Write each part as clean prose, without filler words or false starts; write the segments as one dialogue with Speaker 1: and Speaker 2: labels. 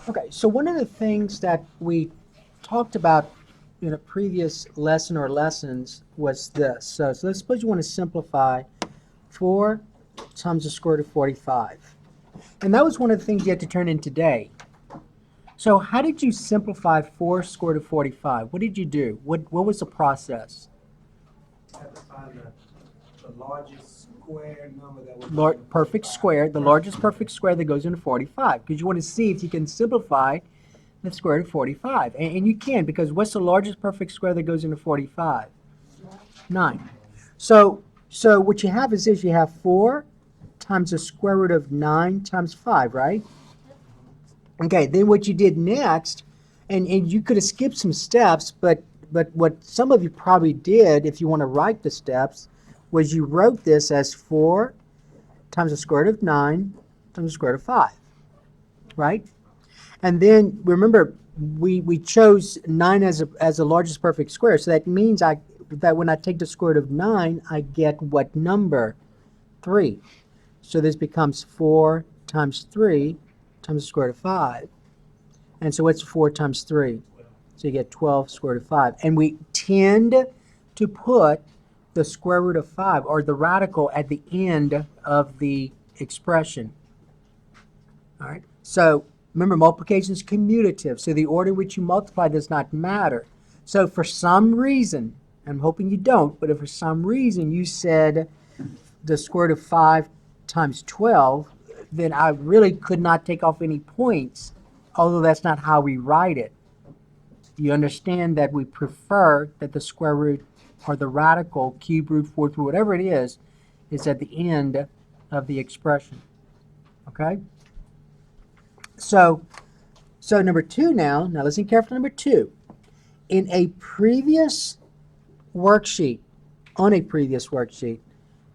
Speaker 1: Okay, so one of the things that we talked about in a previous lesson or lessons was this. So let's suppose you want to simplify 4 times the square root of 45. And that was one of the things you had to turn in today. So how did you simplify 4 square root of 45? What did you do? What was the process?
Speaker 2: Have to find the largest square number that would
Speaker 1: Perfect square, the largest perfect square that goes into 45, because you want to see if you can simplify the square root of 45. And you can, because what's the largest perfect square that goes into 45? 9. So what you have is this, you have 4 times the square root of 9 times 5, right? Okay, then what you did next, and you could have skipped some steps, but what some of you probably did, if you want to write the steps, was you wrote this as 4 times the square root of 9 times the square root of 5, right? And then remember, we chose 9 as the largest perfect square, so that means that when I take the square root of 9, I get what number? 3. So this becomes 4 times 3 times the square root of 5. And so what's 4 times 3? So you get 12 square root of 5. And we tend to put the square root of 5, or the radical, at the end of the expression. All right? So remember, multiplication is commutative, so the order in which you multiply does not matter. So for some reason, I'm hoping you don't, but if for some reason you said the square root of 5 times 12, then I really could not take off any points, although that's not how we write it. You understand that we prefer that the square root or the radical, cube root, fourth root, whatever it is at the end of the expression. Okay? So number 2 now listen carefully, number 2. In a previous worksheet, on a previous worksheet,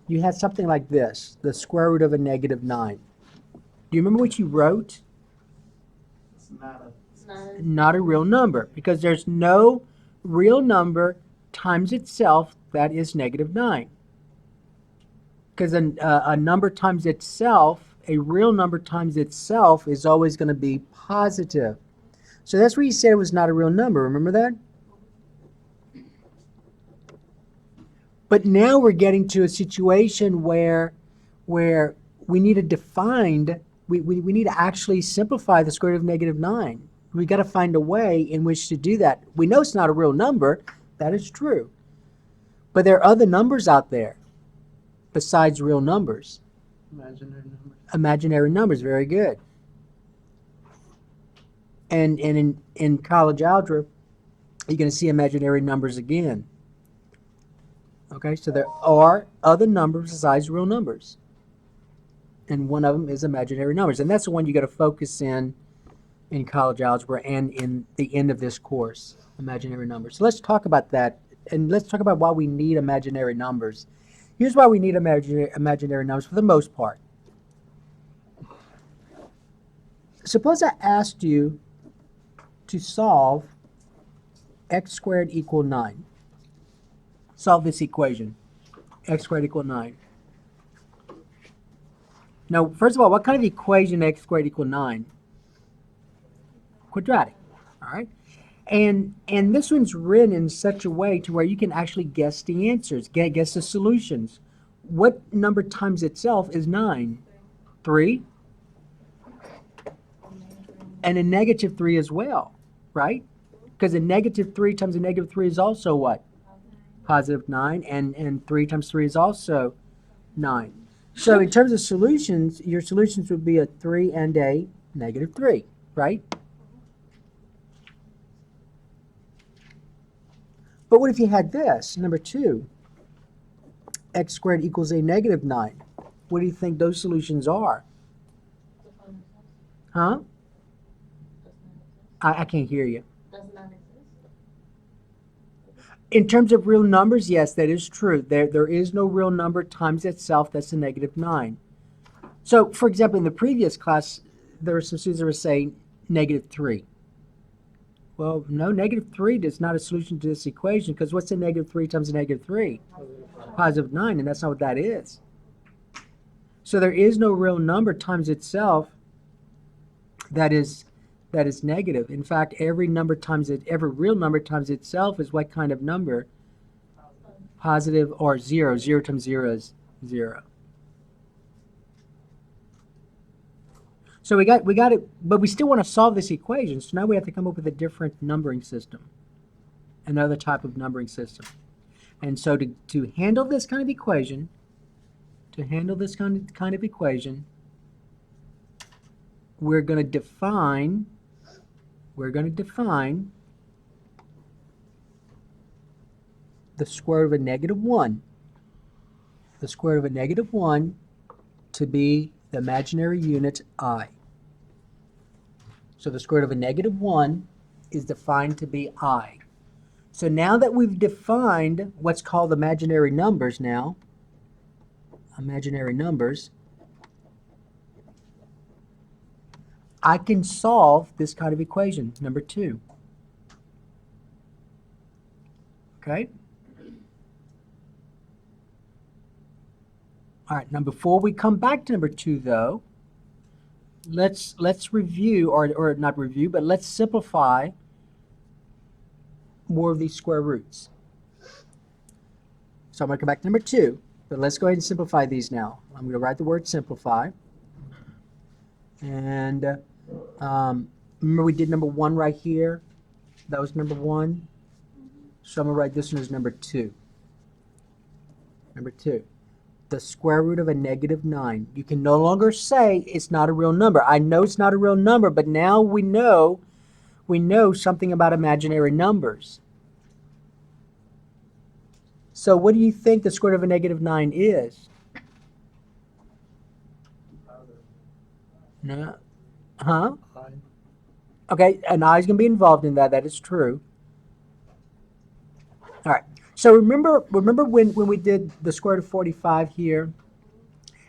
Speaker 1: you had something like this, the square root of a negative 9. Do you remember what you wrote?
Speaker 2: It's not
Speaker 1: Not a real number, because there's no real number times itself that is negative 9. Because a number times itself, a real number times itself, is always going to be positive. So that's where you said it was not a real number. Remember that? But now we're getting to a situation where we need to define, we need to actually simplify the square root of negative 9. We got to find a way in which to do that. We know it's not a real number. That is true. But there are other numbers out there besides real numbers.
Speaker 2: imaginary numbers.
Speaker 1: Imaginary numbers, very good. And in college algebra, you're going to see imaginary numbers again. Okay, so there are other numbers besides real numbers. And one of them is imaginary numbers. And that's the one you got to focus in college algebra and in the end of this course, imaginary numbers. So let's talk about that, and let's talk about why we need imaginary numbers. Here's why we need imaginary numbers for the most part. Suppose I asked you to solve x squared equal 9. Solve this equation, x squared equal 9. Now, first of all, what kind of equation x squared equal 9? Quadratic, all right? And this one's written in such a way to where you can actually guess the answers, guess the solutions. What number times itself is 9? 3? And a negative 3 as well, right? Because a negative 3 times a negative 3 is also what? Positive 9, and 3 times 3 is also 9. So in terms of solutions, your solutions would be a 3 and a negative 3, right? But what if you had this, number 2, x squared equals a negative 9? What do you think those solutions are? Huh? I can't hear you. In terms of real numbers, yes, that is true. There is no real number times itself that's a negative 9. So, for example, in the previous class, there were some students that were saying negative 3. Well, no, negative 3 is not a solution to this equation, because what's a negative 3 times a negative 3? Positive 9, and that's not what that is. So there is no real number times itself that is that is negative. In fact, every number times it, every real number times itself is what kind of number? Positive or zero. 0 times 0 is 0. So we got it, but we still want to solve this equation. So now we have to come up with a different numbering system, another type of numbering system. And so to handle this kind of equation, we're going to define the square root of a negative 1. The square root of a negative 1 to be the imaginary unit I. So the square root of a negative 1 is defined to be I. So now that we've defined what's called imaginary numbers now, I can solve this kind of equation, number 2. Okay? All right, now before we come back to number 2 though, let's review, or not review, but let's simplify more of these square roots. So I'm going to come back to number 2, but let's go ahead and simplify these now. I'm going to write the word simplify. And remember we did number 1 right here? That was number 1. So I'm going to write this one as number 2. Number 2. The square root of a negative 9. You can no longer say it's not a real number. I know it's not a real number, but now we know something about imaginary numbers. So what do you think the square root of a negative 9 is? No. Huh? Okay, an I is going to be involved in that. That is true. All right. So remember when we did the square root of 45 here,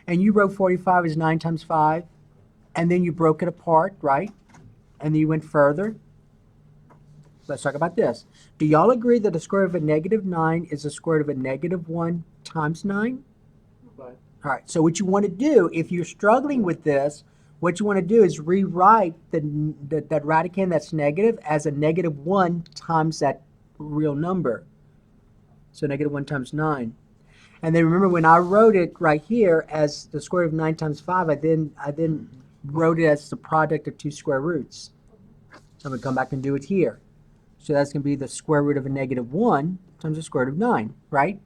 Speaker 1: and you wrote 45 as 9 times 5, and then you broke it apart, right? And then you went further. Let's talk about this. Do y'all agree that the square root of a negative 9 is the square root of a negative 1 times 9? Right. All right. So what you want to do, if you're struggling with this, what you want to do is rewrite that radicand that's negative as a negative 1 times that real number. So negative 1 times 9. And then remember when I wrote it right here as the square root of 9 times 5, I then wrote it as the product of 2 square roots. So I'm going to come back and do it here. So that's going to be the square root of a negative 1 times the square root of 9, right?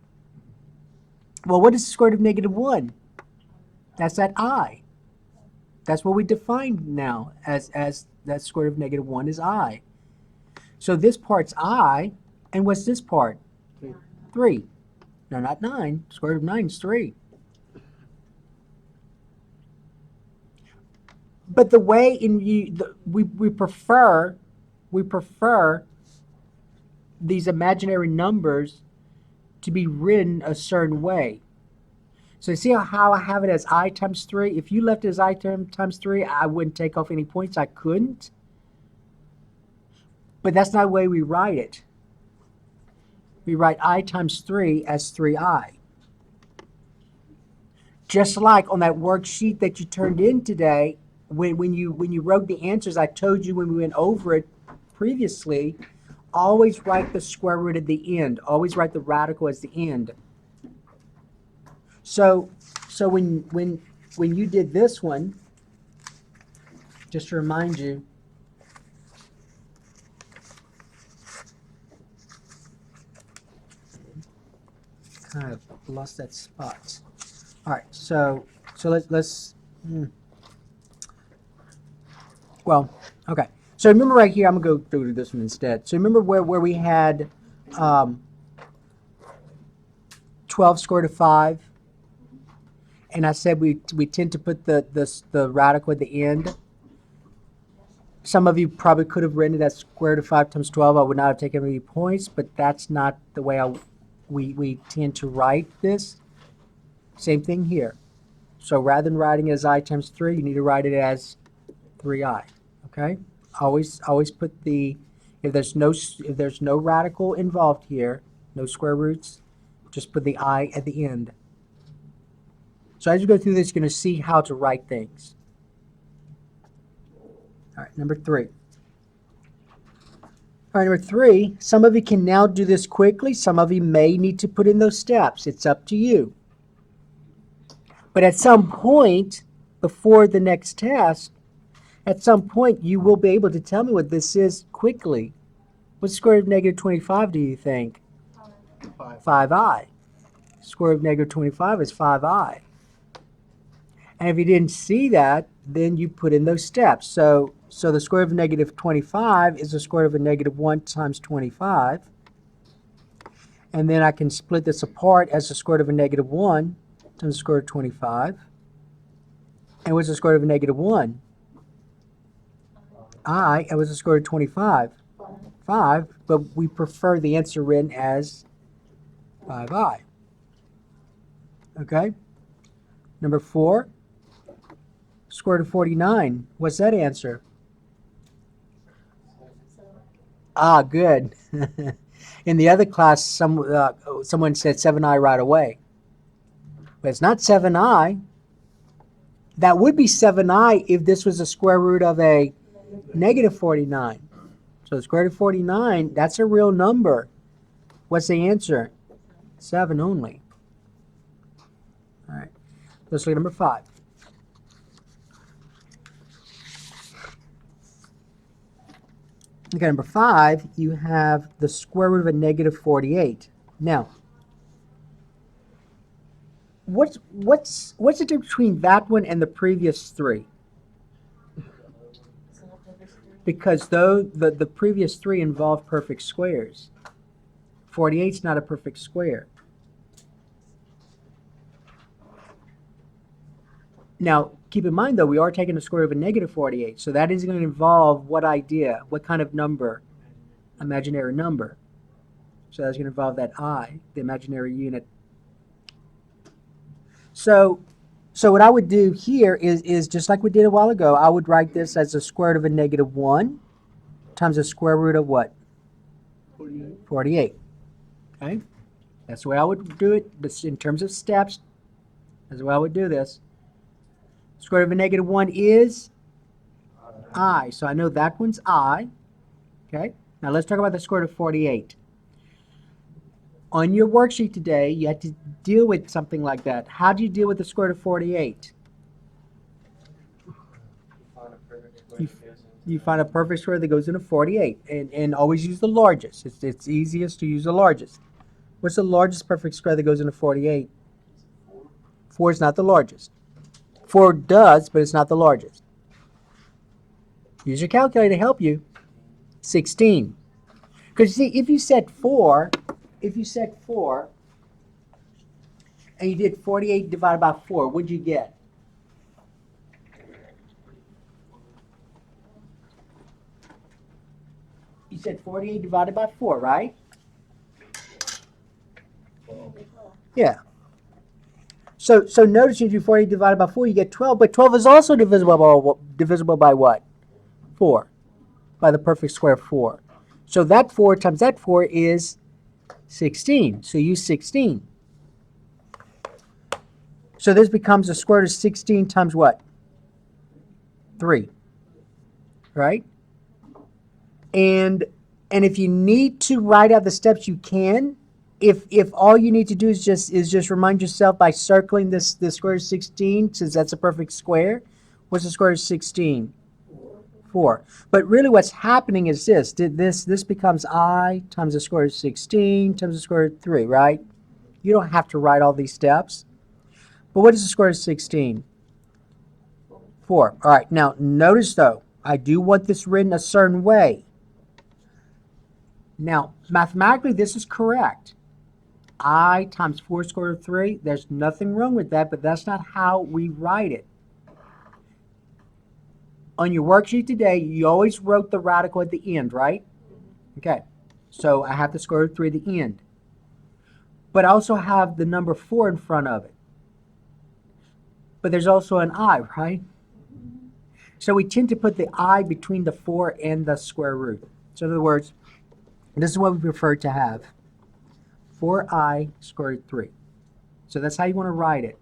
Speaker 1: Well, what is the square root of negative 1? That's that I. That's what we defined now as that square root of negative 1 is I. So this part's I, and what's this part? 3. No, not 9. Square root of 9 is 3. But the way we prefer these imaginary numbers to be written a certain way. So you see how I have it as I times 3? If you left it as I times 3, I wouldn't take off any points. I couldn't. But that's not the way we write it. We write I times 3 as 3I. Just like on that worksheet that you turned in today, when you wrote the answers, I told you when we went over it previously, always write the square root at the end. Always write the radical as the end. So when you did this one, just to remind you, kind of lost that spot. All right, so let's well, okay. So remember right here, I'm gonna go through this one instead. So remember where we had 12 square root of 5, and I said we tend to put the radical at the end. Some of you probably could have written it as square root of 5 times 12. I would not have taken any points, but that's not the way we tend to write this. Same thing here. So rather than writing it as I times 3, you need to write it as 3I. Okay? Always put if there's no radical involved here, no square roots, just put the I at the end. So as you go through this, you're going to see how to write things. All right, number 3. All right, number 3, some of you can now do this quickly. Some of you may need to put in those steps. It's up to you. But at some point before the next test, at some point you will be able to tell me what this is quickly. What's the square root of negative 25, do you think? 5i. Square root of negative 25 is 5i. And if you didn't see that, then you put in those steps. So the square root of negative 25 is the square root of a negative 1 times 25. And then I can split this apart as the square root of a negative 1 times the square root of 25. And what's the square root of a negative 1? I. And what's the square root of 25? 5. But we prefer the answer written as 5i. Okay? Number 4. Square root of 49. What's that answer? Ah, good. In the other class, someone said 7i right away. But it's not 7i. That would be 7i if this was the square root of a negative 49. So the square root of 49, that's a real number. What's the answer? 7 only. All right. Let's look at number 5. Okay, number 5, you have the square root of a negative 48. Now, what's the difference between that one and the previous 3? Because though the previous 3 involved perfect squares, 48 is not a perfect square. Now, keep in mind, though, we are taking the square root of a negative 48, so that is going to involve what idea? What kind of number? Imaginary number. So that's going to involve that I, the imaginary unit. So what I would do here is just like we did a while ago, I would write this as the square root of a negative 1 times the square root of what? 48. Okay? That's the way I would do it. This, in terms of steps, that's the way I would do this. Square root of a negative 1 is I. So I know that one's I. Okay? Now let's talk about the square root of 48. On your worksheet today, you had to deal with something like that. How do you deal with the square root of 48? You find a perfect square that goes into 48. And always use the largest. It's easiest to use the largest. What's the largest perfect square that goes into 48? 4 is not the largest. 4 does, but it's not the largest. Use your calculator to help you. 16. Because you see, if you set 4, and you did 48 divided by 4, what'd you get? You said 48 divided by 4, right? Yeah. So notice you do 48 divided by 4, you get 12, but 12 is also divisible by what? 4. By the perfect square of 4. So that 4 times that 4 is 16. So use 16. So this becomes the square root of 16 times what? 3. Right? And if you need to write out the steps, you can. If all you need to do is just remind yourself by circling this square root of 16, since that's a perfect square. What's the square root of 16? 4. But really what's happening is this becomes I times the square root of 16 times the square root of 3, right? You don't have to write all these steps. But what is the square root of 16? 4. All right, now notice though, I do want this written a certain way. Now, mathematically this is correct. I times 4 square root of 3, there's nothing wrong with that, but that's not how we write it. On your worksheet today, you always wrote the radical at the end, right? Okay, so I have the square root of 3 at the end. But I also have the number 4 in front of it. But there's also an I, right? So we tend to put the I between the 4 and the square root. So in other words, this is what we prefer to have. 4i square root of 3. So that's how you want to write it.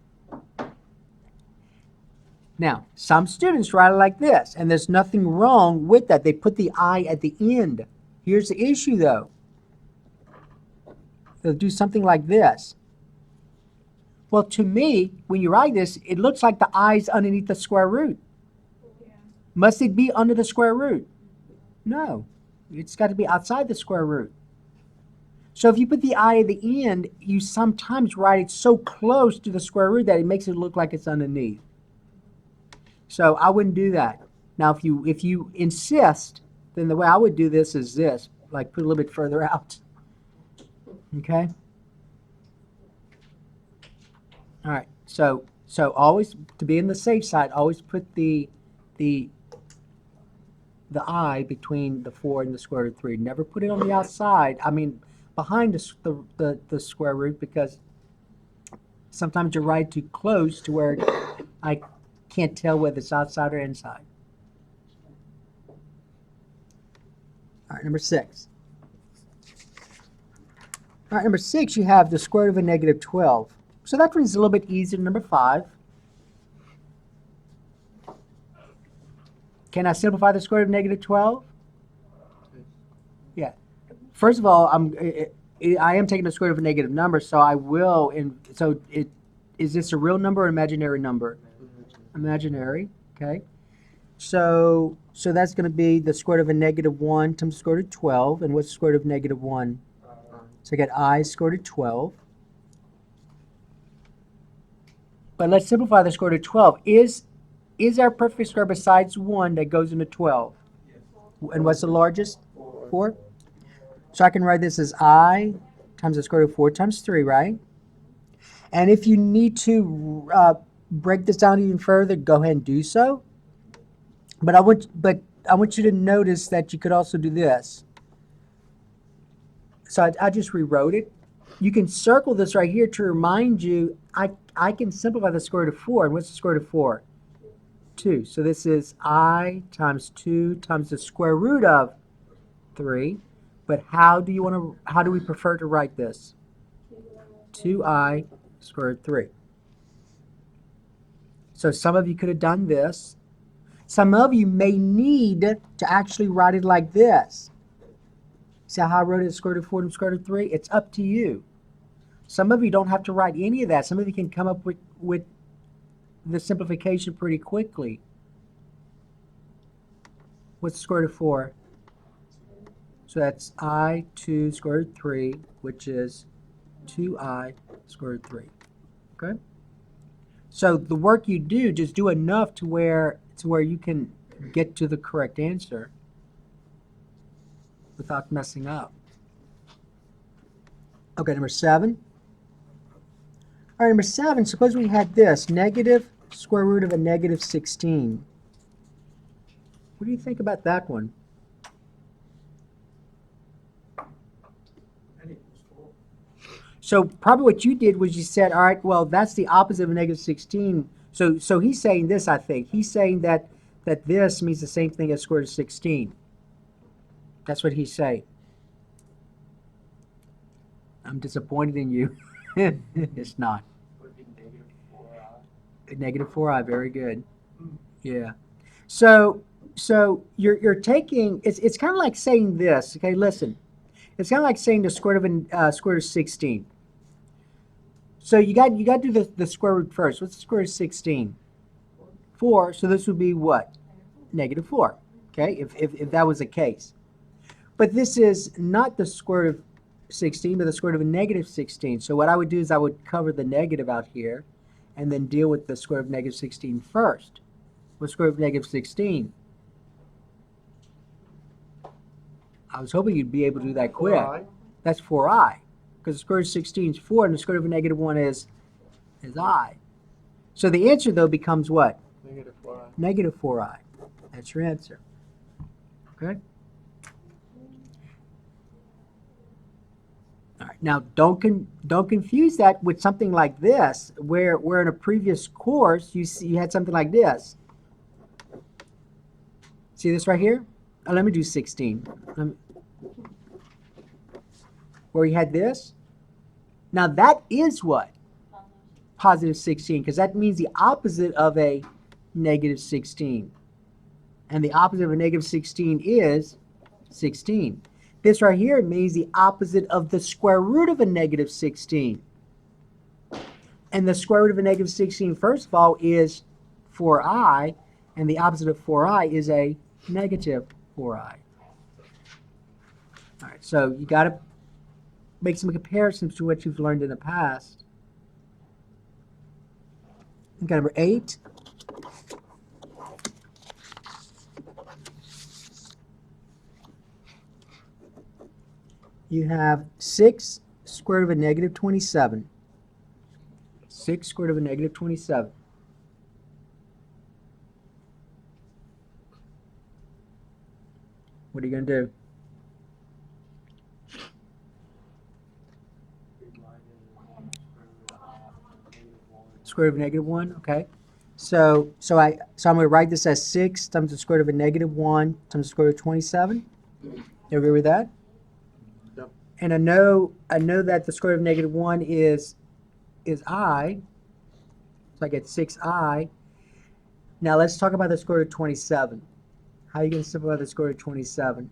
Speaker 1: Now, some students write it like this, and there's nothing wrong with that. They put the I at the end Here's the issue, though. They'll do something like this. Well, to me, when you write this, it looks like the i's underneath the square root. Must it be under the square root? No. It's got to be outside the square root. So if you put the I at the end, you sometimes write it so close to the square root that it makes it look like it's underneath. So I wouldn't do that. Now, if you insist, then the way I would do this is this, like put a little bit further out. Okay? All right. So always, to be on the safe side, always put the I between the 4 and the square root of 3. Never put it on the outside. I mean, behind the square root, because sometimes you write too close to where I can't tell whether it's outside or inside. All right, number 6. All right, number 6, you have the square root of a negative 12. So that one's a little bit easier than number 5. Can I simplify the square root of negative 12? Yeah. First of all, I am taking the square root of a negative number, so I will. Is this a real number or an imaginary number? Imaginary. Okay. So that's going to be the square root of a negative 1 times the square root of 12. And what's the square root of negative 1? So I get I square root of 12. But let's simplify the square root of 12. Is there a perfect square besides 1 that goes into 12? And what's the largest? 4? So I can write this as I times the square root of 4 times 3, right? And if you need to break this down even further, go ahead and do so. But I want you to notice that you could also do this. So I just rewrote it. You can circle this right here to remind you I can simplify the square root of 4. And what's the square root of 4? 2. So this is I times 2 times the square root of 3. But how do we prefer to write this? 2I square root of 3. So some of you could have done this. Some of you may need to actually write it like this. See how I wrote it square root of 4 and square root of 3? It's up to you. Some of you don't have to write any of that. Some of you can come up with the simplification pretty quickly. What's the square root of 4? So that's I 2 square root of 3, which is 2I square root of 3. Okay? So the work you do, just do enough to where you can get to the correct answer without messing up. Okay, number 7. All right, number 7, suppose we had this, negative square root of a negative 16. What do you think about that one? So probably what you did was you said, all right, well, that's the opposite of a negative 16. So he's saying this, I think. He's saying that this means the same thing as square root of 16. That's what he's saying. I'm disappointed in you. It's not.
Speaker 2: Would be negative 4i.
Speaker 1: Negative 4i, very good. Yeah. So you're taking, it's kind of like saying this, okay, listen. It's kind of like saying the square root of 16. So you got to do the square root first. What's the square root of 16? 4, so this would be what? Negative 4, okay, if that was the case. But this is not the square root of 16, but the square root of a negative 16. So what I would do is I would cover the negative out here and then deal with the square root of negative 16 first. What's the square root of negative 16? I was hoping you'd be able to do that quick.
Speaker 2: 4i.
Speaker 1: That's 4i. Because the square root of 16 is 4, and the square root of a negative 1 is I. So the answer, though, becomes what?
Speaker 2: Negative 4i.
Speaker 1: Negative 4i. That's your answer. Okay? All right. Now, don't confuse that with something like this, where in a previous course you had something like this. See this right here? Oh, let me do 16. Where you had this. Now that is what? Positive 16, because that means the opposite of a negative 16. And the opposite of a negative 16 is 16. This right here means the opposite of the square root of a negative 16. And the square root of a negative 16, first of all, is 4i, and the opposite of 4i is a negative 4i. All right, so you got to make some comparisons to what you've learned in the past. Okay, number 8. You have 6 square root of a negative 27. 6 square root of a negative 27. What are you going to do? Square root of negative 1, okay. So I'm going to write this as 6 times the square root of a negative 1 times the square root of 27. You agree with that?
Speaker 3: Yep.
Speaker 1: And I know that the square root of negative 1 is I. So I get 6i. Now let's talk about the square root of 27. How are you going to simplify the square root of 27?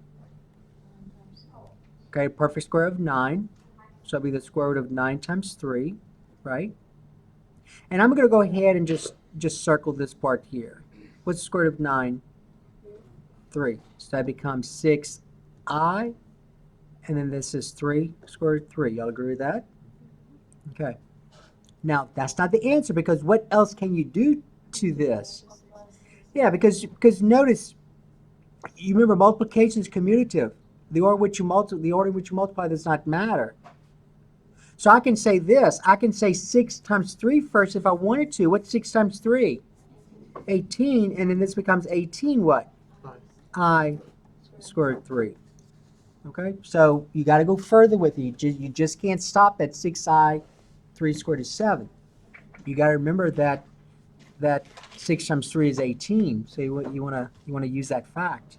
Speaker 1: Okay, perfect square of 9. So it'll be the square root of 9 times 3, right? And I'm going to go ahead and just circle this part here. What's the square root of 9? 3. So that becomes 6i. And then this is 3 square root of 3. Y'all agree with that? Okay. Now, that's not the answer, because what else can you do to this? Yeah, because notice, you remember multiplication is commutative. The order in which you multiply does not matter. So I can say this. I can say 6 times 3 first if I wanted to. What's 6 times 3? 18. And then this becomes 18 what? I square root of 3. Okay? So you got to go further with it. You just can't stop at 6i 3 squared is 7. You got to remember that 6 times 3 is 18. So you want to use that fact.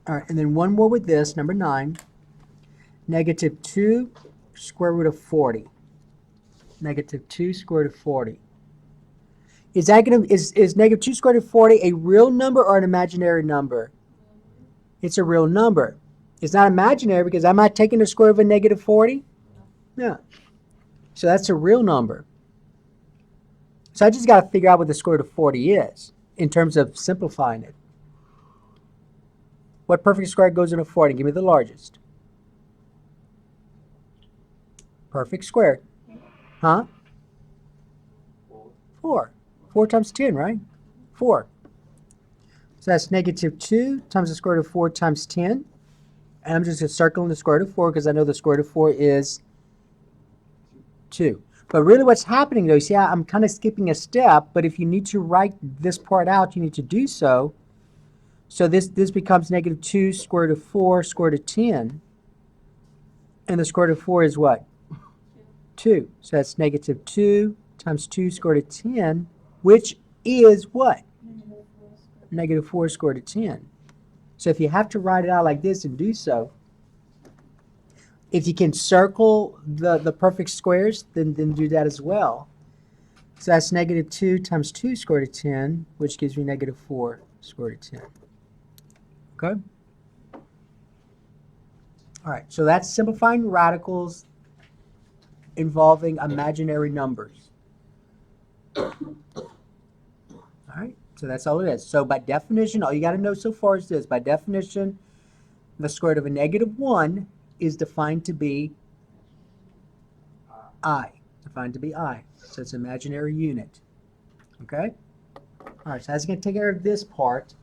Speaker 1: All right, and then one more with this, number 9. Negative 2 square root of 40. Negative 2 square root of 40. Is negative 2 square root of 40 a real number or an imaginary number? It's a real number. It's not imaginary because am I taking the square root of a negative 40? No. So that's a real number. So I just got to figure out what the square root of 40 is in terms of simplifying it. What perfect square goes into 40? Give me the largest. Perfect square. Huh? 4. 4 times 10, right? 4. So that's negative 2 times the square root of 4 times 10. And I'm just circling the square root of 4 because I know the square root of 4 is 2. But really what's happening though, you see I'm kind of skipping a step, but if you need to write this part out, you need to do so. So this becomes negative 2 square root of 4 square root of 10. And the square root of 4 is what? 2. So that's negative 2 times 2 square root of 10, which is what? Negative 4 square root of 10. So if you have to write it out like this and do so, if you can circle the perfect squares, then do that as well. So that's negative 2 times 2 square root of 10, which gives me negative 4 square root of 10. Okay? All right, so that's simplifying radicals involving imaginary numbers. All right, so that's all it is. So by definition, all you got to know so far is this. By definition, the square root of a negative 1 is defined to be I. Defined to be I. So it's an imaginary unit. Okay? All right, so that's going to take care of this part.